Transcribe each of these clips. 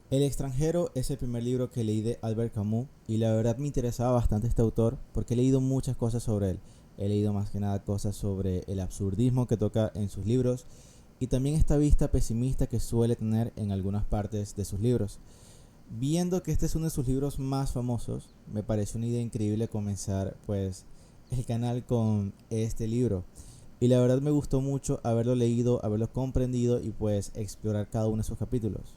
El extranjero es el primer libro que leí de Albert Camus y la verdad me interesaba bastante este autor porque he leído muchas cosas sobre él. He leído más que nada cosas sobre el absurdismo que toca en sus libros y también esta vista pesimista que suele tener en algunas partes de sus libros. Viendo que este es uno de sus libros más famosos, me pareció una idea increíble comenzar pues el canal con este libro. Y la verdad me gustó mucho haberlo leído, haberlo comprendido y pues explorar cada uno de sus capítulos.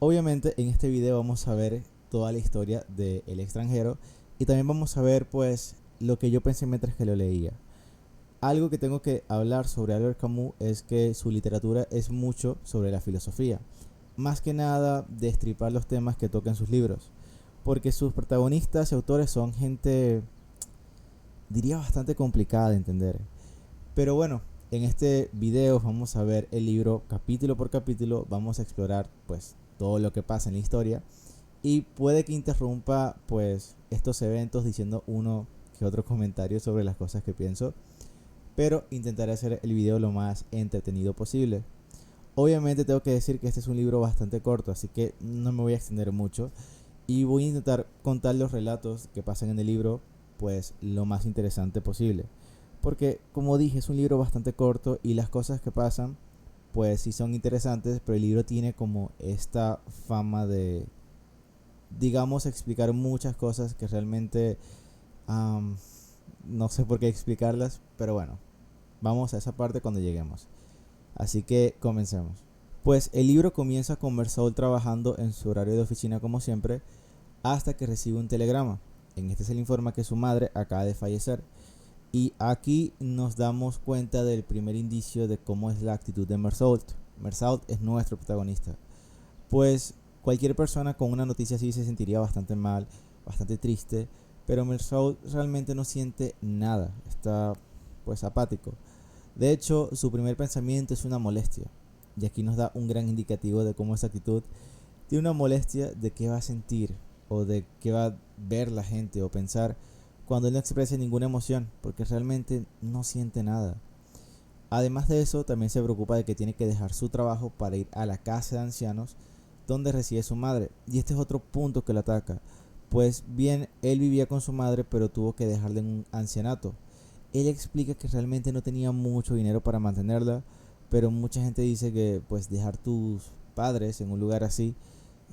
Obviamente en este video vamos a ver toda la historia de El extranjero y también vamos a ver pues lo que yo pensé mientras que lo leía. Algo que tengo que hablar sobre Albert Camus es que su literatura es mucho sobre la filosofía, más que nada destripar los temas que toca en sus libros, porque sus protagonistas y autores son gente, diría, bastante complicada de entender. Pero bueno, en este video vamos a ver el libro capítulo por capítulo, vamos a explorar pues todo lo que pasa en la historia y puede que interrumpa pues estos eventos diciendo uno que otro comentario sobre las cosas que pienso, pero intentaré hacer el video lo más entretenido posible. Obviamente tengo que decir que este es un libro bastante corto, así que no me voy a extender mucho y voy a intentar contar los relatos que pasan en el libro pues lo más interesante posible. Porque como dije es un libro bastante corto y las cosas que pasan pues sí son interesantes, pero el libro tiene como esta fama de, digamos, explicar muchas cosas que realmente um, no sé por qué explicarlas, pero bueno, vamos a esa parte cuando lleguemos. Así que comencemos. Pues el libro comienza con Mersault trabajando en su horario de oficina como siempre, hasta que recibe un telegrama. En este se le informa que su madre acaba de fallecer. Y aquí nos damos cuenta del primer indicio de cómo es la actitud de Mersault. Mersault es nuestro protagonista. Pues cualquier persona con una noticia así se sentiría bastante mal, bastante triste, pero Mersault realmente no siente nada, está pues apático. De hecho, su primer pensamiento es una molestia, y aquí nos da un gran indicativo de cómo esa actitud tiene una molestia de qué va a sentir o de qué va a ver la gente o pensar cuando él no expresa ninguna emoción, porque realmente no siente nada. Además de eso, también se preocupa de que tiene que dejar su trabajo para ir a la casa de ancianos donde reside su madre. Y este es otro punto que lo ataca. Pues bien, él vivía con su madre, pero tuvo que dejarla en un ancianato. Él explica que realmente no tenía mucho dinero para mantenerla, pero mucha gente dice que pues dejar tus padres en un lugar así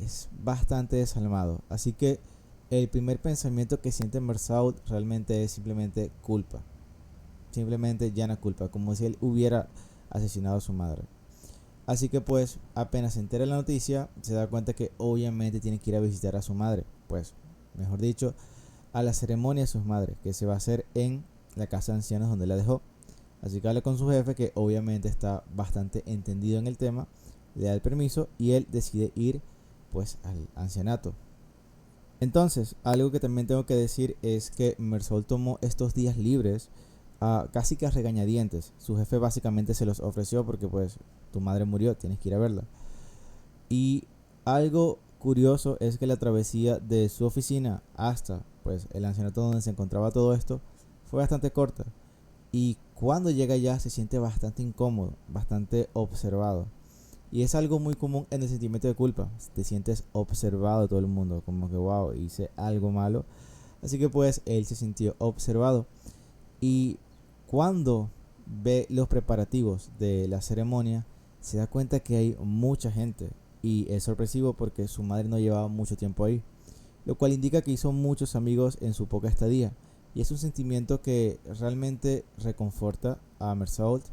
es bastante desalmado. Así que el primer pensamiento que siente Mersault realmente es simplemente culpa. Simplemente llana culpa, como si él hubiera asesinado a su madre. Así que pues apenas se entera de la noticia, se da cuenta que obviamente tiene que ir a visitar a su madre. Pues, mejor dicho, a la ceremonia de sus madres, que se va a hacer en la casa de ancianos donde la dejó. Así que habla con su jefe, que obviamente está bastante entendido en el tema, le da el permiso y él decide ir pues al ancianato. Entonces, algo que también tengo que decir es que Mersol tomó estos días libres casi que a regañadientes. Su jefe básicamente se los ofreció porque pues tu madre murió, tienes que ir a verla. Y algo curioso es que la travesía de su oficina hasta pues el ancianato donde se encontraba todo esto fue bastante corta. Y cuando llega allá se siente bastante incómodo, bastante observado. Y es algo muy común en el sentimiento de culpa. Te sientes observado de todo el mundo, como que wow, hice algo malo. Así que pues él se sintió observado. Y cuando ve los preparativos de la ceremonia, se da cuenta que hay mucha gente. Y es sorpresivo porque su madre no llevaba mucho tiempo ahí. Lo cual indica que hizo muchos amigos en su poca estadía. Y es un sentimiento que realmente reconforta a Mersault,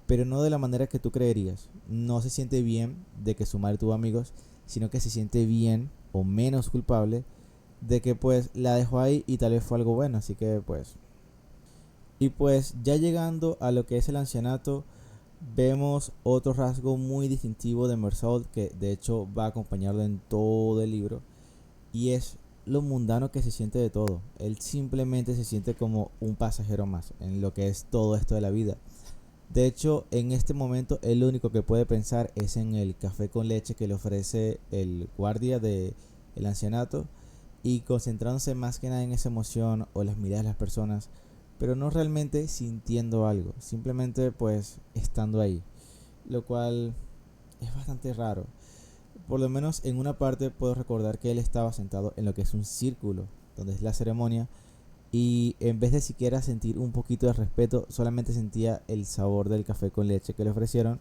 pero no de la manera que tú creerías. No se siente bien de que su madre tuvo amigos, sino que se siente bien o menos culpable de que pues la dejó ahí y tal vez fue algo bueno, así que pues. Y pues ya llegando a lo que es el ancianato, vemos otro rasgo muy distintivo de Mersault que de hecho va a acompañarlo en todo el libro y es lo mundano que se siente de todo. Él simplemente se siente como un pasajero más en lo que es todo esto de la vida. De hecho, en este momento él lo único que puede pensar es en el café con leche que le ofrece el guardia del ancianato y concentrándose más que nada en esa emoción o las miradas de las personas, pero no realmente sintiendo algo, simplemente pues estando ahí, lo cual es bastante raro. Por lo menos en una parte puedo recordar que él estaba sentado en lo que es un círculo, donde es la ceremonia, y en vez de siquiera sentir un poquito de respeto, solamente sentía el sabor del café con leche que le ofrecieron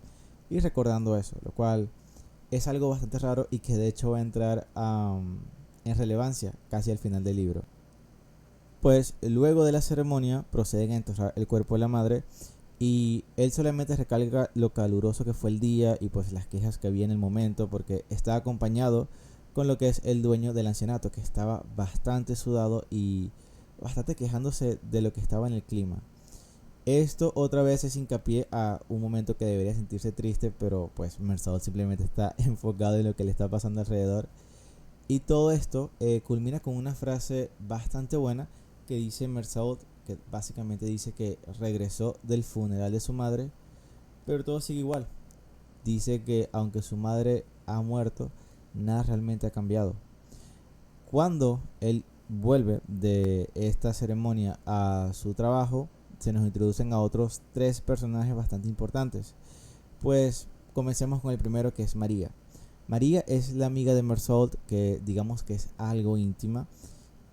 y recordando eso, lo cual es algo bastante raro y que de hecho va a entrar en relevancia casi al final del libro. Pues luego de la ceremonia proceden a enterrar el cuerpo de la madre y él solamente recalca lo caluroso que fue el día y pues las quejas que había en el momento porque está acompañado con lo que es el dueño del ancianato que estaba bastante sudado y bastante quejándose de lo que estaba en el clima. Esto otra vez es hincapié a un momento que debería sentirse triste, pero pues Mersault simplemente está enfocado en lo que le está pasando alrededor. Y todo esto culmina con una frase bastante buena que dice Mersault, que básicamente dice que regresó del funeral de su madre, pero todo sigue igual. Dice que aunque su madre ha muerto, nada realmente ha cambiado. Cuando él vuelve de esta ceremonia a su trabajo, se nos introducen a otros tres personajes bastante importantes. Pues comencemos con el primero, que es María. María es la amiga de Mersault, que digamos que es algo íntima,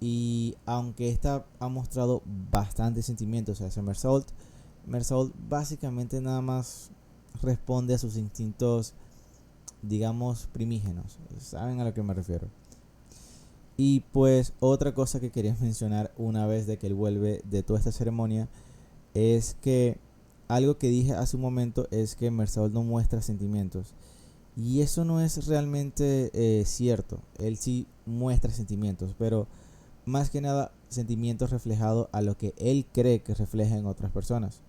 y aunque esta ha mostrado bastantes sentimientos hacia Mersault, Mersault básicamente nada más responde a sus instintos, digamos, primígenos. ¿Saben a lo que me refiero? Y pues otra cosa que quería mencionar una vez de que él vuelve de toda esta ceremonia es que algo que dije hace un momento es que Mersault no muestra sentimientos. Y eso no es realmente cierto. Él sí muestra sentimientos, pero más que nada sentimientos reflejados a lo que él cree que refleja en otras personas.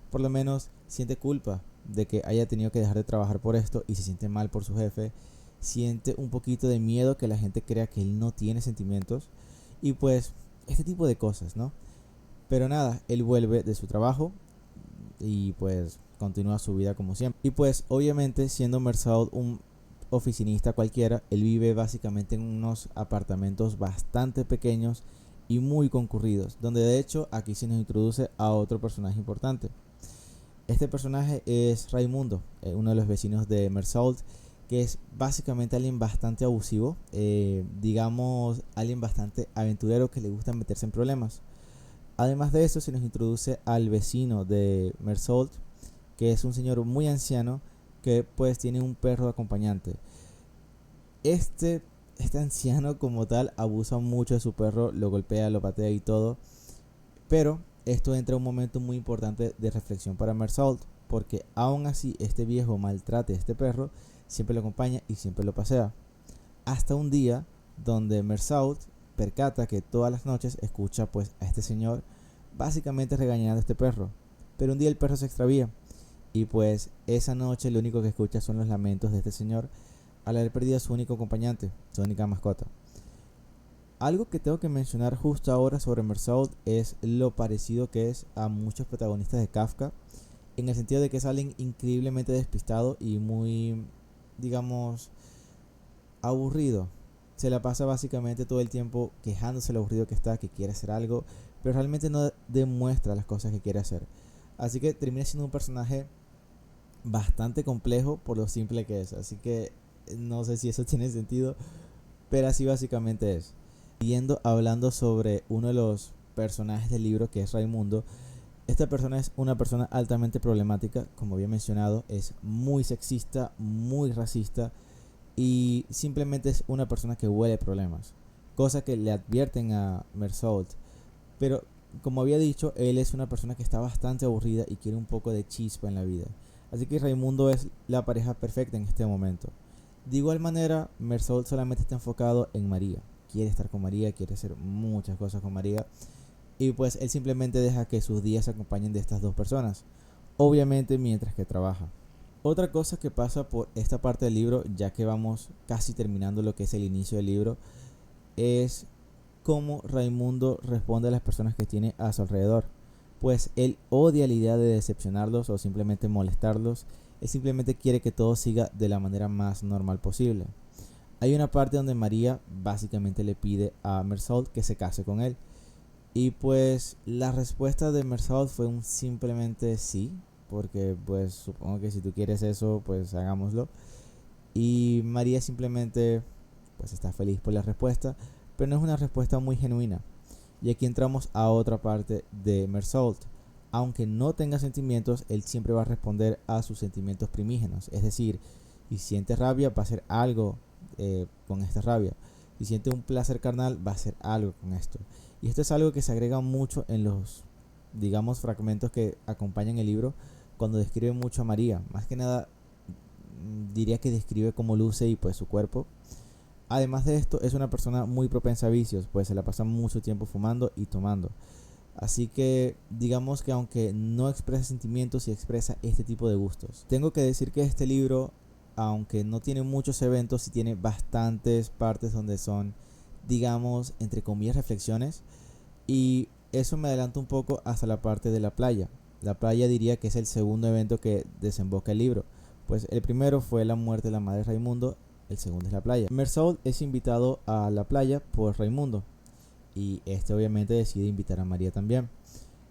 Por lo menos siente culpa de que haya tenido que dejar de trabajar por esto y se siente mal por su jefe. Siente un poquito de miedo que la gente crea que él no tiene sentimientos. Y pues este tipo de cosas, ¿no? Pero nada, él vuelve de su trabajo y pues continúa su vida como siempre. Y pues obviamente siendo Mersault un oficinista cualquiera, él vive básicamente en unos apartamentos bastante pequeños y muy concurridos, donde de hecho aquí se nos introduce a otro personaje importante. Este personaje es Raimundo, uno de los vecinos de Mersault, que es básicamente alguien bastante abusivo, digamos alguien bastante aventurero que le gusta meterse en problemas. Además de eso se nos introduce al vecino de Mersault, que es un señor muy anciano que pues tiene un perro acompañante. Este anciano como tal abusa mucho de su perro, lo golpea, lo patea y todo. Pero esto entra en un momento muy importante de reflexión para Mersault, porque aún así este viejo maltrate a este perro, siempre lo acompaña y siempre lo pasea. Hasta un día donde Mersault percata que todas las noches escucha pues a este señor básicamente regañando a este perro. Pero un día el perro se extravía y pues esa noche lo único que escucha son los lamentos de este señor al haber perdido a su único acompañante, su única mascota. Algo que tengo que mencionar justo ahora sobre Mersault es lo parecido que es a muchos protagonistas de Kafka, en el sentido de que es alguien increíblemente despistado y muy, digamos, aburrido. Se la pasa básicamente todo el tiempo quejándose de lo aburrido que está, que quiere hacer algo, pero realmente no demuestra las cosas que quiere hacer. Así que termina siendo un personaje bastante complejo por lo simple que es. Así que no sé si eso tiene sentido, pero así básicamente es. Siguiendo hablando sobre uno de los personajes del libro, que es Raimundo, esta persona es una persona altamente problemática, como había mencionado, es muy sexista, muy racista y simplemente es una persona que huele problemas, cosa que le advierten a Mersault. Pero como había dicho, él es una persona que está bastante aburrida y quiere un poco de chispa en la vida. Así que Raimundo es la pareja perfecta en este momento. De igual manera, Mersault solamente está enfocado en María. Quiere estar con María, quiere hacer muchas cosas con María. Y pues él simplemente deja que sus días se acompañen de estas dos personas. Obviamente mientras que trabaja. Otra cosa que pasa por esta parte del libro, ya que vamos casi terminando lo que es el inicio del libro, es cómo Raimundo responde a las personas que tiene a su alrededor. Pues él odia la idea de decepcionarlos o simplemente molestarlos. Él simplemente quiere que todo siga de la manera más normal posible. Hay una parte donde María básicamente le pide a Mersault que se case con él. Y pues la respuesta de Mersault fue un simplemente sí. Porque pues supongo que si tú quieres eso, pues hagámoslo. Y María simplemente pues está feliz por la respuesta, pero no es una respuesta muy genuina. Y aquí entramos a otra parte de Mersault. Aunque no tenga sentimientos, él siempre va a responder a sus sentimientos primígenos. Es decir, si siente rabia, va a hacer algo con esta rabia. Si siente un placer carnal, va a hacer algo con esto. Y esto es algo que se agrega mucho en los, digamos, fragmentos que acompañan el libro, cuando describe mucho a María. Más que nada, diría que describe cómo luce y pues su cuerpo. Además de esto, es una persona muy propensa a vicios, pues se la pasa mucho tiempo fumando y tomando. Así que digamos que aunque no expresa sentimientos, sí expresa este tipo de gustos. Tengo que decir que este libro, aunque no tiene muchos eventos, sí tiene bastantes partes donde son, digamos, entre comillas, reflexiones. Y eso me adelanta un poco hasta la parte de la playa. La playa diría que es el segundo evento que desemboca el libro. Pues el primero fue la muerte de la madre de Raimundo, el segundo es la playa. Mersault es invitado a la playa por Raimundo y este obviamente decide invitar a María también.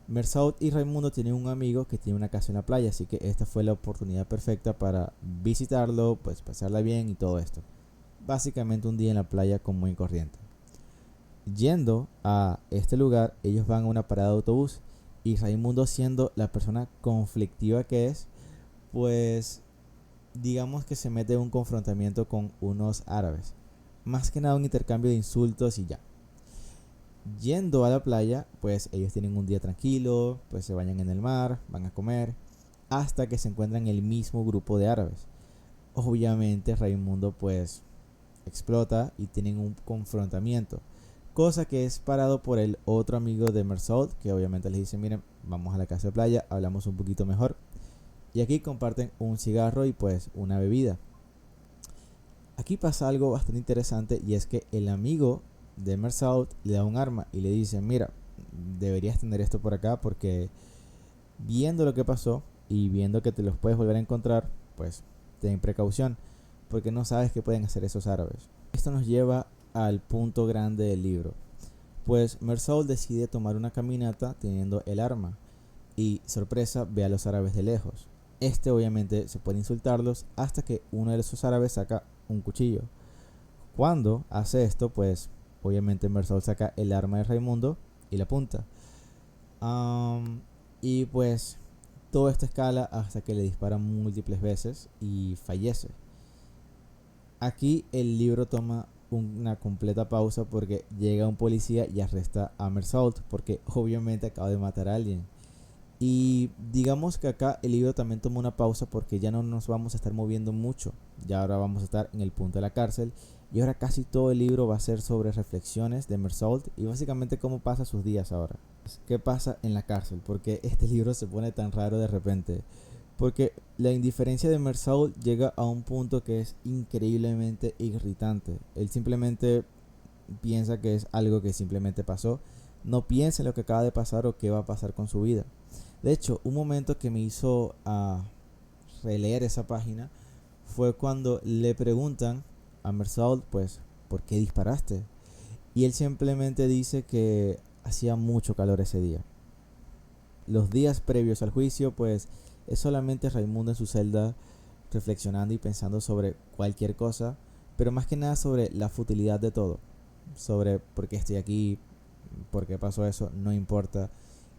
Mersault y Raimundo tienen un amigo que tiene una casa en la playa, así que esta fue la oportunidad perfecta para visitarlo, pues pasarla bien y todo esto. Básicamente un día en la playa común y corriente. Yendo a este lugar, ellos van a una parada de autobús y Raimundo, siendo la persona conflictiva que es, pues digamos que se mete en un confrontamiento con unos árabes. Más que nada un intercambio de insultos y ya. Yendo a la playa, pues ellos tienen un día tranquilo, pues se bañan en el mar, van a comer, hasta que se encuentran el mismo grupo de árabes. Obviamente Raimundo pues explota y tienen un confrontamiento, cosa que es parado por el otro amigo de Mersault, que obviamente les dice: miren, vamos a la casa de playa, hablamos un poquito mejor. Y aquí comparten un cigarro y pues una bebida. Aquí pasa algo bastante interesante, y es que el amigo de Mersault le da un arma y le dice: mira, deberías tener esto por acá porque viendo lo que pasó y viendo que te los puedes volver a encontrar, pues ten precaución porque no sabes qué pueden hacer esos árabes. Esto nos lleva al punto grande del libro, pues Mersault decide tomar una caminata teniendo el arma y, sorpresa, ve a los árabes de lejos. Este obviamente se puede insultarlos hasta que uno de esos árabes saca un cuchillo. Cuando hace esto, pues obviamente Mersault saca el arma de Raimundo y la apunta. Y pues todo esto escala hasta que le disparan múltiples veces y fallece. Aquí el libro toma una completa pausa porque llega un policía y arresta a Mersault porque obviamente acaba de matar a alguien. Y digamos que acá el libro también toma una pausa porque ya no nos vamos a estar moviendo mucho. Ya ahora vamos a estar en el punto de la cárcel. Y ahora casi todo el libro va a ser sobre reflexiones de Mersault y básicamente cómo pasa sus días ahora. ¿Qué pasa en la cárcel? Porque este libro se pone tan raro de repente. Porque la indiferencia de Mersault llega a un punto que es increíblemente irritante. Él simplemente piensa que es algo que simplemente pasó. No piensa en lo que acaba de pasar o qué va a pasar con su vida. De hecho, un momento que me hizo releer esa página fue cuando le preguntan a Mersault, pues, ¿por qué disparaste? Y él simplemente dice que hacía mucho calor ese día. Los días previos al juicio, pues, es solamente Raimundo en su celda reflexionando y pensando sobre cualquier cosa, pero más que nada sobre la futilidad de todo, sobre por qué estoy aquí, por qué pasó eso, no importa,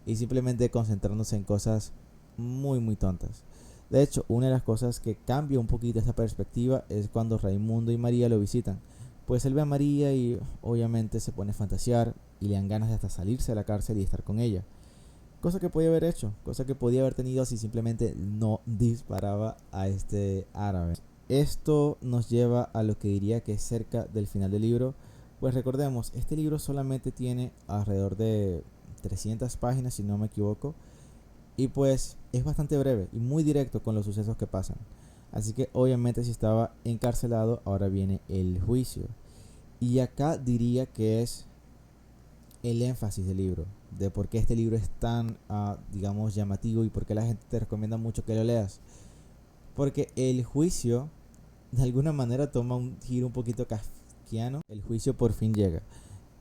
y simplemente concentrándose en cosas muy tontas. De hecho, una de las cosas que cambia un poquito esta perspectiva es cuando Raimundo y María lo visitan. Pues él ve a María y obviamente se pone a fantasear y le dan ganas de hasta salirse de la cárcel y estar con ella. Cosa que podía haber hecho, cosa que podía haber tenido si simplemente no disparaba a este árabe. Esto nos lleva a lo que diría que es cerca del final del libro. Pues recordemos, este libro solamente tiene alrededor de 300 páginas si no me equivoco. Y pues es bastante breve y muy directo con los sucesos que pasan. Así que obviamente si estaba encarcelado, ahora viene el juicio. Y acá diría que es el énfasis del libro, de por qué este libro es tan, digamos, llamativo y por qué la gente te recomienda mucho que lo leas. Porque el juicio, de alguna manera, toma un giro un poquito kafkiano. El juicio por fin llega.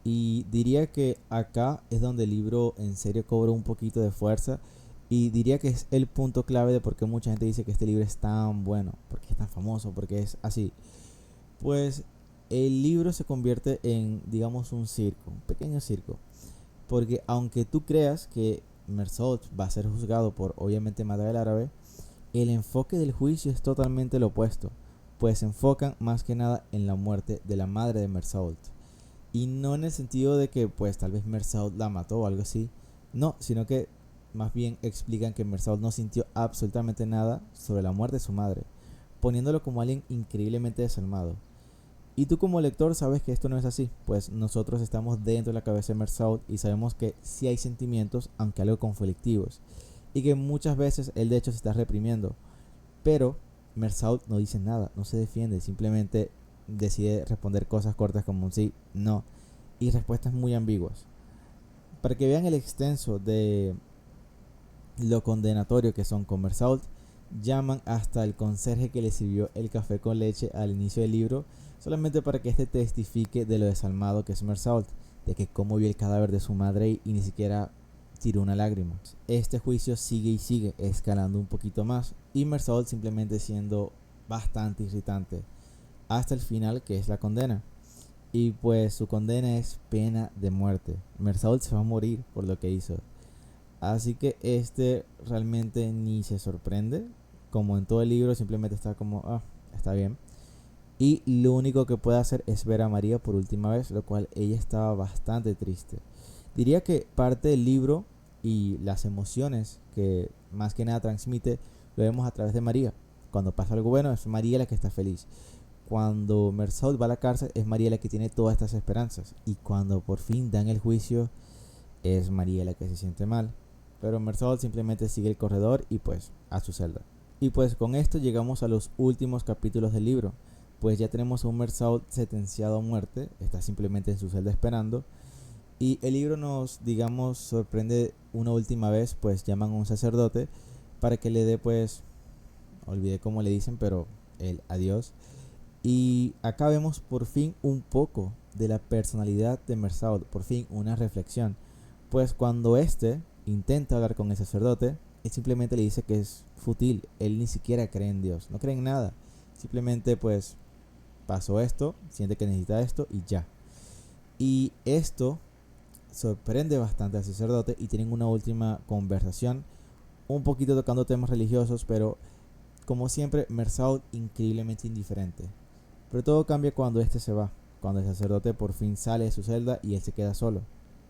Y diría que acá es donde el libro en serio cobra un poquito de fuerza Y diría que es el punto clave de por qué mucha gente dice que este libro es tan bueno, porque es tan famoso, porque es así. Pues el libro se convierte en, digamos, un circo, un pequeño circo. Porque aunque tú creas que Mersault va a ser juzgado por obviamente matar al árabe, el enfoque del juicio es totalmente lo opuesto, pues se enfocan más que nada en la muerte de la madre de Mersault. Y no en el sentido de que pues tal vez Mersault la mató o algo así, no, sino que más bien explican que Mersault no sintió absolutamente nada sobre la muerte de su madre, poniéndolo como alguien increíblemente desalmado. Y tú como lector sabes que esto no es así, pues nosotros estamos dentro de la cabeza de Mersault y sabemos que sí hay sentimientos, aunque algo conflictivos, y que muchas veces él de hecho se está reprimiendo, pero Mersault no dice nada, no se defiende, simplemente decide responder cosas cortas como un sí, no, y respuestas muy ambiguas. Para que vean el extenso de lo condenatorio que son con Mersault, llaman hasta el conserje que le sirvió el café con leche al inicio del libro, solamente para que éste testifique de lo desalmado que es Mersault, de que cómo vio el cadáver de su madre y ni siquiera tiró una lágrima. Este juicio sigue y sigue, escalando un poquito más, y Mersault simplemente siendo bastante irritante, hasta el final, que es la condena. Y pues su condena es pena de muerte. Mersault se va a morir por lo que hizo. Así que este realmente ni se sorprende. Como en todo el libro, simplemente está como, está bien. Y lo único que puede hacer es ver a María por última vez, lo cual ella estaba bastante triste. Diría que parte del libro y las emociones que más que nada transmite lo vemos a través de María. Cuando pasa algo bueno es María la que está feliz. Cuando Mersault va a la cárcel es María la que tiene todas estas esperanzas. Y cuando por fin dan el juicio es María la que se siente mal. Pero Mersault simplemente sigue el corredor y pues a su celda. Y pues con esto llegamos a los últimos capítulos del libro. Pues ya tenemos a un Mersault sentenciado a muerte, está simplemente en su celda esperando. Y el libro nos, digamos, sorprende una última vez, pues llaman a un sacerdote para que le dé pues, olvidé cómo le dicen, pero el adiós. Y acá vemos por fin un poco de la personalidad de Mersault, por fin una reflexión. Pues cuando este intenta hablar con el sacerdote, él simplemente le dice que es fútil, él ni siquiera cree en Dios, no cree en nada. Simplemente pues pasó esto, siente que necesita esto y ya. Y esto sorprende bastante al sacerdote y tienen una última conversación, un poquito tocando temas religiosos, pero como siempre Mersault increíblemente indiferente. Pero todo cambia cuando este se va, cuando el sacerdote por fin sale de su celda y él se queda solo.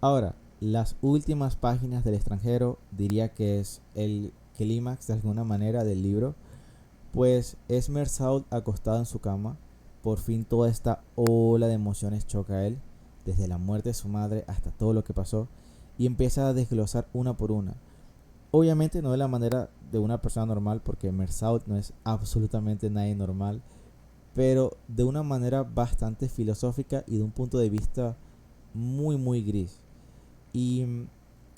Ahora, las últimas páginas del extranjero diría que es el clímax de alguna manera del libro, pues es Mersault acostado en su cama, por fin toda esta ola de emociones choca a él, desde la muerte de su madre hasta todo lo que pasó, y empieza a desglosar una por una. Obviamente no de la manera de una persona normal, porque Mersault no es absolutamente nadie normal, pero de una manera bastante filosófica y de un punto de vista muy gris. Y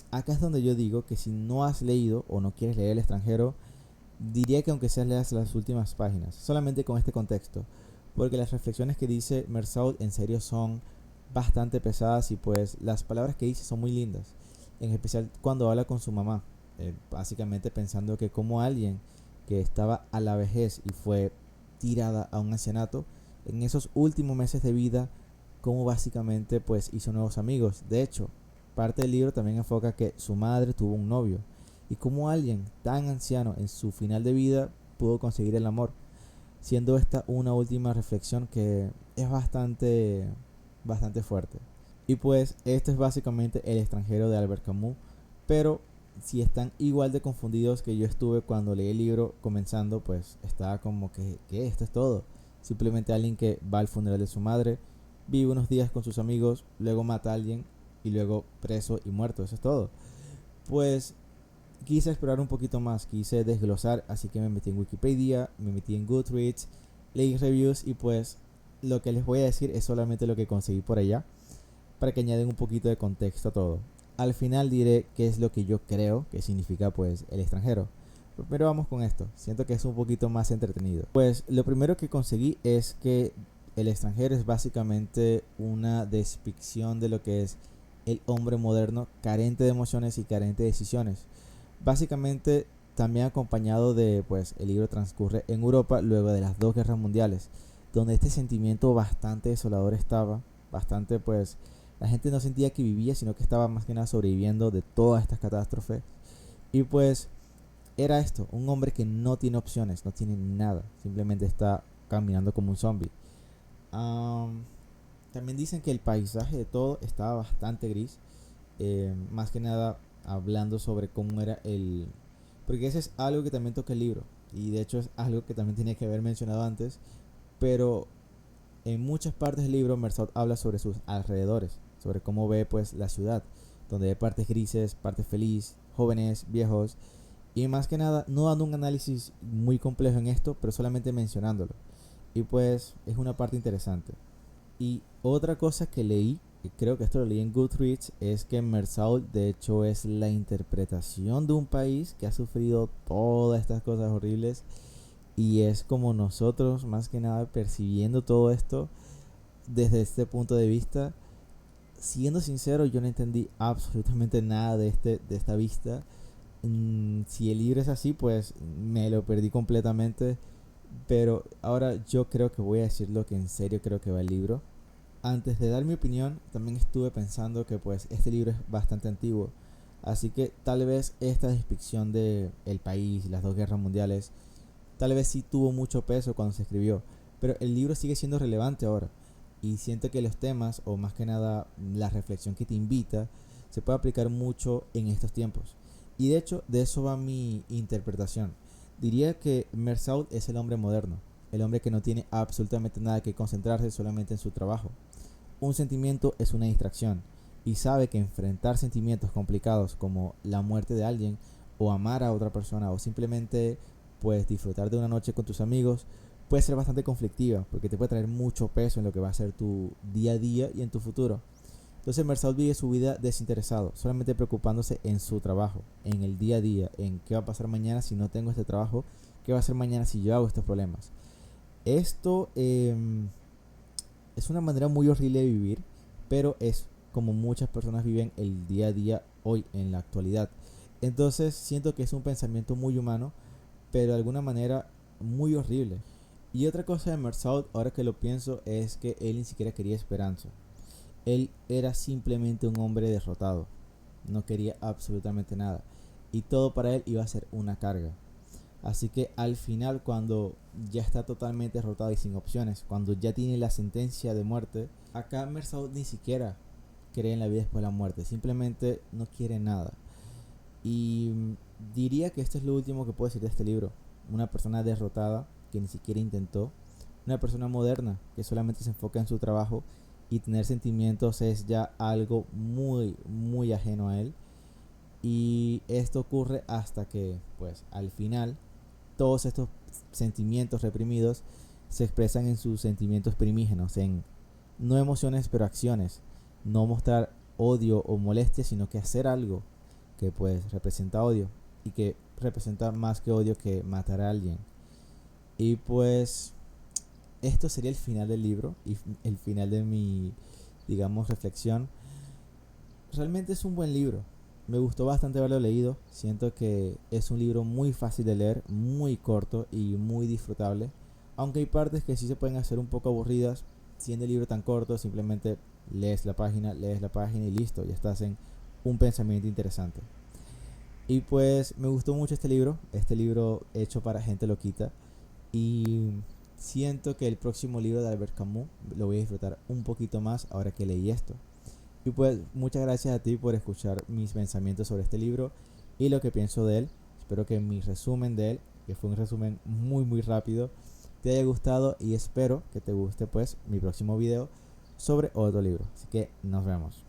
acá es donde yo digo que si no has leído o no quieres leer El extranjero, diría que aunque sea leas las últimas páginas, solamente con este contexto, porque las reflexiones que dice Mersault en serio son bastante pesadas y pues las palabras que dice son muy lindas, en especial cuando habla con su mamá, básicamente pensando que como alguien que estaba a la vejez y fue tirada a un ancianato, en esos últimos meses de vida, como básicamente pues hizo nuevos amigos. De hecho, parte del libro también enfoca que su madre tuvo un novio y como alguien tan anciano en su final de vida pudo conseguir el amor, siendo esta una última reflexión que es bastante fuerte. Y pues esto es básicamente El extranjero de Albert Camus, pero si están igual de confundidos que yo estuve cuando leí el libro comenzando, pues estaba como que esto es todo. Simplemente alguien que va al funeral de su madre, vive unos días con sus amigos, luego mata a alguien y luego preso y muerto, eso es todo. Pues quise explorar un poquito más, quise desglosar, así que me metí en Wikipedia, me metí en Goodreads, leí reviews y pues lo que les voy a decir es solamente lo que conseguí por allá, para que añaden un poquito de contexto a todo. Al final diré qué es lo que yo creo que significa pues El extranjero. Pero vamos con esto, siento que es un poquito más entretenido. Pues lo primero que conseguí es que El extranjero es básicamente una descripción de lo que es el hombre moderno carente de emociones y carente de decisiones. Básicamente también acompañado de, pues el libro transcurre en Europa luego de las dos guerras mundiales, donde este sentimiento bastante desolador estaba, bastante pues la gente no sentía que vivía, sino que estaba más que nada sobreviviendo de todas estas catástrofes. Y pues era esto, un hombre que no tiene opciones, no tiene nada, simplemente está caminando como un zombie. Um, También dicen que el paisaje de todo estaba bastante gris, más que nada hablando sobre cómo era el... Porque eso es algo que también toca el libro, y de hecho es algo que también tenía que haber mencionado antes, pero en muchas partes del libro Mersault habla sobre sus alrededores, sobre cómo ve pues la ciudad, donde hay partes grises, partes felices, jóvenes, viejos, y más que nada no dando un análisis muy complejo en esto, pero solamente mencionándolo. Y pues es una parte interesante. Y otra cosa que leí, y creo que esto lo leí en Goodreads, es que Mersault de hecho es la interpretación de un país que ha sufrido todas estas cosas horribles, y es como nosotros más que nada percibiendo todo esto desde este punto de vista. Siendo sincero, yo no entendí absolutamente nada de esta vista. Si el libro es así, pues me lo perdí completamente. Pero ahora yo creo que voy a decir lo que en serio creo que va el libro. Antes de dar mi opinión, también estuve pensando que pues este libro es bastante antiguo. Así que tal vez esta descripción de el país y las dos guerras mundiales, tal vez sí tuvo mucho peso cuando se escribió. Pero el libro sigue siendo relevante ahora. Y siento que los temas, o más que nada la reflexión que te invita, se puede aplicar mucho en estos tiempos. Y de hecho, de eso va mi interpretación. Diría que Mersault es el hombre moderno, el hombre que no tiene absolutamente nada que concentrarse solamente en su trabajo. Un sentimiento es una distracción, y sabe que enfrentar sentimientos complicados como la muerte de alguien, o amar a otra persona, o simplemente pues disfrutar de una noche con tus amigos, puede ser bastante conflictiva, porque te puede traer mucho peso en lo que va a ser tu día a día y en tu futuro. Entonces Mersault vive su vida desinteresado, solamente preocupándose en su trabajo, en el día a día, en qué va a pasar mañana si no tengo este trabajo, qué va a hacer mañana si yo hago estos problemas. Esto es una manera muy horrible de vivir, pero es como muchas personas viven el día a día hoy en la actualidad. Entonces siento que es un pensamiento muy humano, pero de alguna manera muy horrible. Y otra cosa de Mersault, ahora que lo pienso, es que él ni siquiera quería esperanza. Él era simplemente un hombre derrotado. No quería absolutamente nada. Y todo para él iba a ser una carga. Así que al final, cuando ya está totalmente derrotado y sin opciones, cuando ya tiene la sentencia de muerte, acá Mersault ni siquiera cree en la vida después de la muerte. Simplemente no quiere nada. Y diría que esto es lo último que puedo decir de este libro. Una persona derrotada que ni siquiera intentó. Una persona moderna que solamente se enfoca en su trabajo, y tener sentimientos es ya algo muy, muy ajeno a él. Y esto ocurre hasta que, pues, al final, todos estos sentimientos reprimidos se expresan en sus sentimientos primígenos, en no emociones pero acciones. No mostrar odio o molestia, sino que hacer algo que pues representa odio, y que representa más que odio que matar a alguien. Y pues esto sería el final del libro y el final de mi, digamos, reflexión. Realmente es un buen libro. Me gustó bastante haberlo leído. Siento que es un libro muy fácil de leer, muy corto y muy disfrutable. Aunque hay partes que sí se pueden hacer un poco aburridas, siendo el libro tan corto, simplemente lees la página y listo, ya estás en un pensamiento interesante. Y pues me gustó mucho este libro hecho para gente loquita. Y siento que el próximo libro de Albert Camus lo voy a disfrutar un poquito más ahora que leí esto. Y pues muchas gracias a ti por escuchar mis pensamientos sobre este libro y lo que pienso de él. Espero que mi resumen de él, que fue un resumen muy muy rápido, te haya gustado, y espero que te guste pues mi próximo video sobre otro libro. Así que nos vemos.